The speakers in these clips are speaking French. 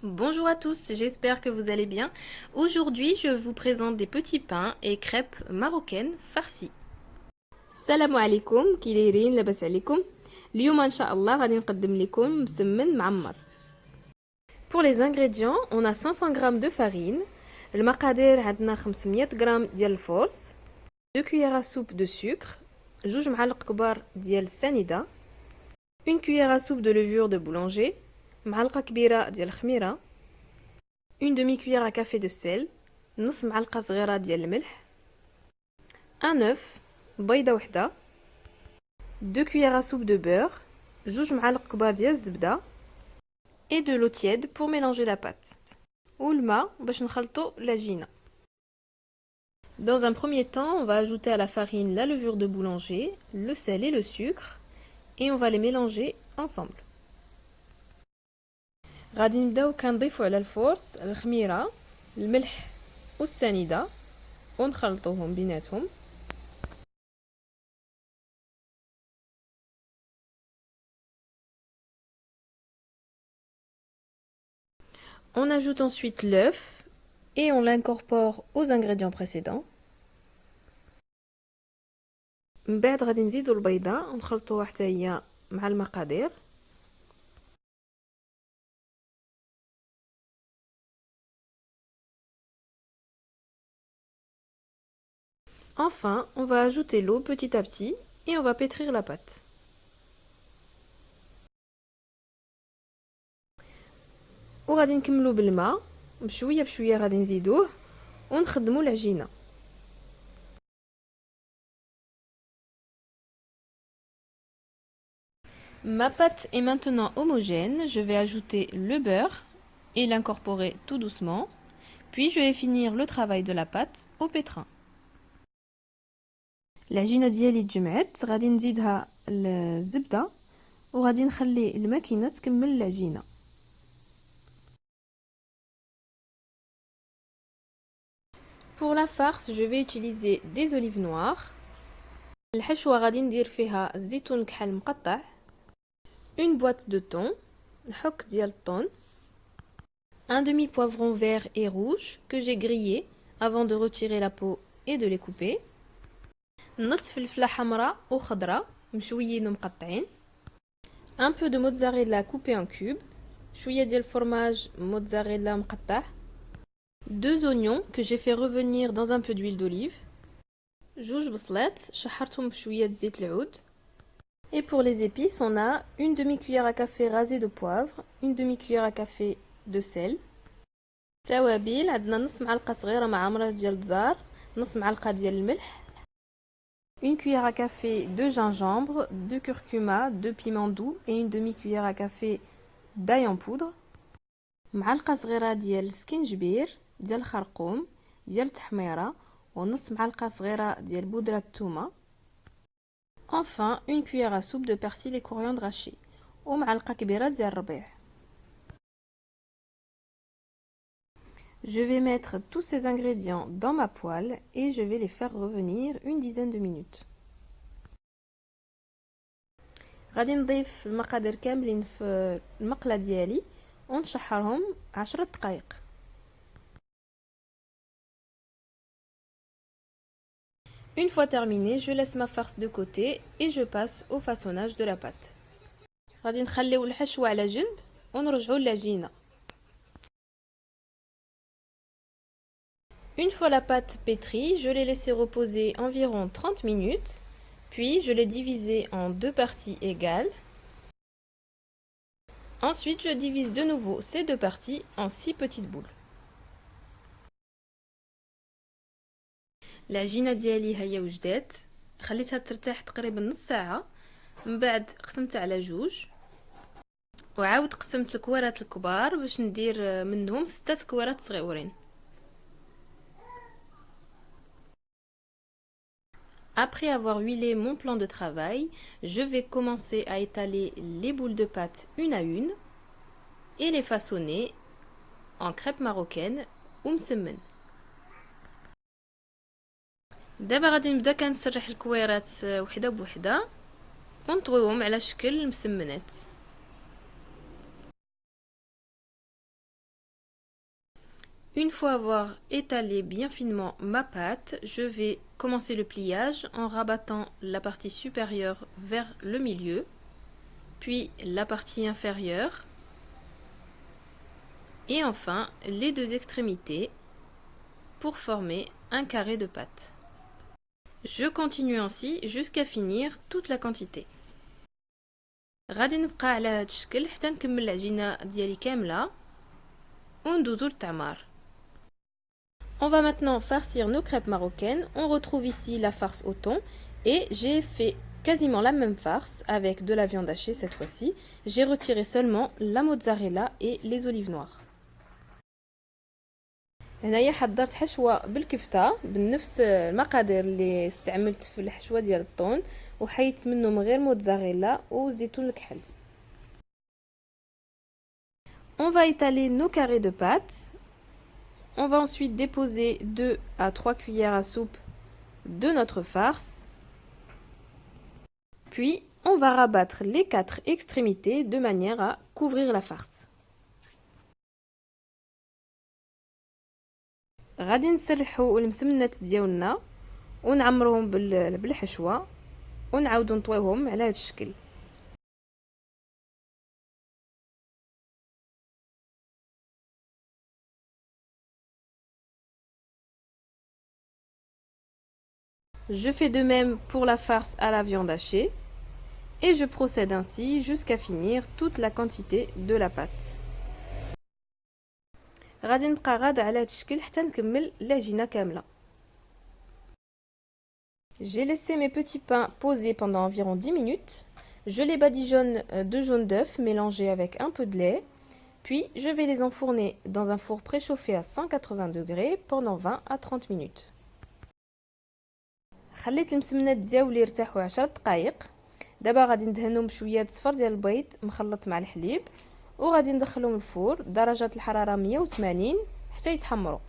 Bonjour à tous, j'espère que vous allez bien. Aujourd'hui, je vous présente des petits pains et crêpes marocaines farcies. السلام عليكم كي دايرين لاباس عليكم. اليوم ان شاء الله غادي نقدم لكم مسمن معمر. Pour les ingrédients, on a 500 g de farine. المقادير عندنا 500 g ديال الفورس، 2 cuillères à soupe de sucre، 2 معالق كبار ديال السنيده، 1 cuillère à soupe de levure de boulanger، معلقه كبيره ديال الخميره، une demi-cuillère à café de sel، نص معلقة صغيرة ديال الملح، un œuf، بيضة وحدة، 2 cuillères à soupe de beurre، 2 معالق كبار ديال الزبدة، et de l'eau tiède pour mélanger la pâte. والماء باش نخلطو العجينة. Dans un premier temps, on va ajouter à la farine la levure de boulanger, le sel et le sucre, et on va les mélanger ensemble. غادي نبداو كنضيفو على الفورس الخميرة، الملح والسنيدة ونخلطوهم بيناتهم. On ajoute ensuite l'œuf et on l'incorpore aux ingrédients précédents. من بعد غادي نزيدو البيضة ونخلطوها حتى هي مع المقادير. Enfin, on va ajouter l'eau petit à petit et on va pétrir la pâte. وغادي نكملو بالماء بشويه بشويه غادي نزيدوه ونخدمو العجينه. Ma pâte est maintenant homogène, je vais ajouter le beurre et l'incorporer tout doucement, puis je vais finir le travail de la pâte au pétrin. العجينه ديالي تجمعت، غادي نزيدها الزبده وغادي نخلي الماكينه تكمل العجينه. Pour la farce, je vais utiliser des olives noires. الحشوه غادي ندير فيها زيتون كحل مقطع، une boîte de thon، الحك ديال الطون، un demi poivron vert et rouge que j'ai grillé avant de retirer la peau et de les couper، نص فلفله حمراء وخضراء مشويين ومقطعين، un peu de mozzarella coupé en cubes، شويه ديال الفرماج موتزاريلا مقطع، 2 oignons que j'ai fait revenir dans un peu d'huile d'olive، 2 بصلات شحرتهم في شويه زيت العود. Et pour les épices, on a une demi-cuillère à café rasée de poivre, une demi-cuillère à café de sel. توابل عندنا نص معلقه صغيره معمره ديال البزار، نص معلقه ديال الملح، une cuillère à café de gingembre, 2 curcuma, 2 piments doux et une demi-cuillère à café d'ail en poudre، معلقه صغيره ديال السكينجبير ديال الخرقوم ديال التحميره ونص معلقه صغيره ديال بودره الثومه. Enfin, une cuillère à soupe de persil et coriandre haché ومعلقه كبيره ديال الربيع. Je vais mettre tous ces ingrédients dans ma poêle et je vais les faire revenir une dizaine de minutes. غادي نضيف المقادير كاملين في المقله ديالي ونشحرهم 10 دقائق. Une fois terminé, je laisse ma farce de côté et je passe au façonnage de la pâte. غادي نخليو الحشوه على جنب ونرجعوا للعجينه. Une fois la pâte pétrie, je l'ai laissée reposer environ 30 minutes, puis je l'ai divisée en 2 parties égales. Ensuite, je divise de nouveau ces 2 parties en 6 petites boules. العجينه ديالي هي وجدات، خليتها ترتاح تقريبا نص ساعه، من بعد قسمتها على 2 وعاود قسمت الكوارات الكبار باش ندير منهم 6 كوارات صغيورين. Après avoir huilé mon plan de travail, je vais commencer à étaler les boules de pâte une à une et les façonner en crêpes marocaines ou مسمن. دابا غادي نبدا كنسرح الكويرات وحده بوحده ونطويهم على شكل مسمنات. Une fois avoir étalé bien finement ma pâte, je vais commencer le pliage en rabattant la partie supérieure vers le milieu, puis la partie inférieure, et enfin les deux extrémités pour former un carré de pâte. Je continue ainsi jusqu'à finir toute la quantité. غادي نبقى على هذا الشكل حتى نكمل العجينة ديالي كاملة وندوزو للتعمار. On va maintenant farcir nos crêpes marocaines. On retrouve ici la farce au thon et j'ai fait quasiment la même farce avec de la viande hachée cette fois-ci. J'ai retiré seulement la mozzarella et les olives noires. هنايا حضرت حشوة بالكفتة بنفس المقادير اللي استعملت في الحشوة ديال الطون وحيت منهم غير موتزاريلا وزيتون الكحل. On va étaler nos carrés de pâte. On va ensuite déposer 2 à 3 cuillères à soupe de notre farce. Puis, on va rabattre les 4 extrémités de manière à couvrir la farce. غادي نسرحوا المسمنات ديالنا ونعمروهم بالحشوة ونعاودوا نطويهم على هذا الشكل. Je fais de même pour la farce à la viande hachée et je procède ainsi jusqu'à finir toute la quantité de la pâte. غادي نبقى غادة على هذا الشكل حتى نكمل العجينة كاملة. J'ai laissé mes petits pains poser pendant environ 10 minutes. Je les badigeonne de jaune d'œuf mélangé avec un peu de lait. Puis je vais les enfourner dans un four préchauffé à 180 degrés pendant 20 à 30 minutes. خليت المسمنات ديالي يرتاحوا 10 دقائق. دابا غادي ندهنهم بشويه صفر ديال البيض مخلط مع الحليب وغادي ندخلهم الفور درجة الحرارة 180 حتى يتحمروا.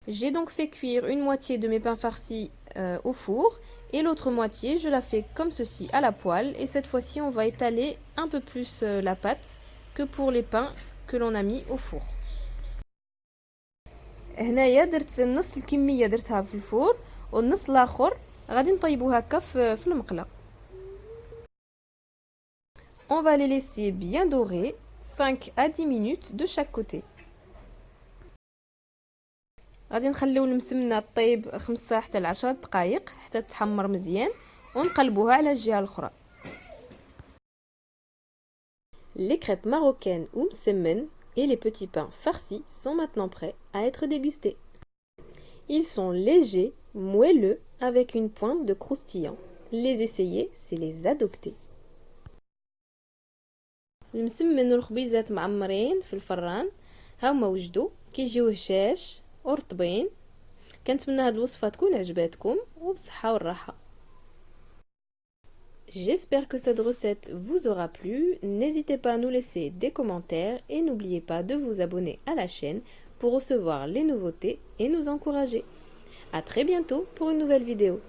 J'ai donc fait cuire une moitié de mes pains farcis au four et l'autre moitié je la fais comme ceci à la poêle et cette fois-ci on va étaler un peu plus la pâte que pour les pains que l'on a mis au four. هنايا درت نص الكمية درتها في الفور والنص الاخر غادي نطيبوه هكا في المقلة. On va les laisser bien dorés 5 à 10 minutes de chaque côté. غادي نخليو المسمنه طيب 5 حتى ل 10 دقائق حتى تتحمر مزيان ونقلبوها على الجهه الاخرى. Les crêpes marocaines ou msemen et les petits pains farcis sont maintenant prêts à être dégustés. Ils sont légers, moelleux, avec une pointe de croustillant. Les essayer, c'est les adopter. المسمن والخبيزات معمرين في الفران هاهما وجدوا كيجيو هشاش ورطبين. كنتمنى هاد الوصفه تكون عجباتكم وبصحه والراحه. J'espère que cette recette vous aura plu. N'hésitez pas à nous laisser des commentaires et n'oubliez pas de vous abonner à la chaîne pour recevoir les nouveautés et nous encourager. À très bientôt pour une nouvelle vidéo.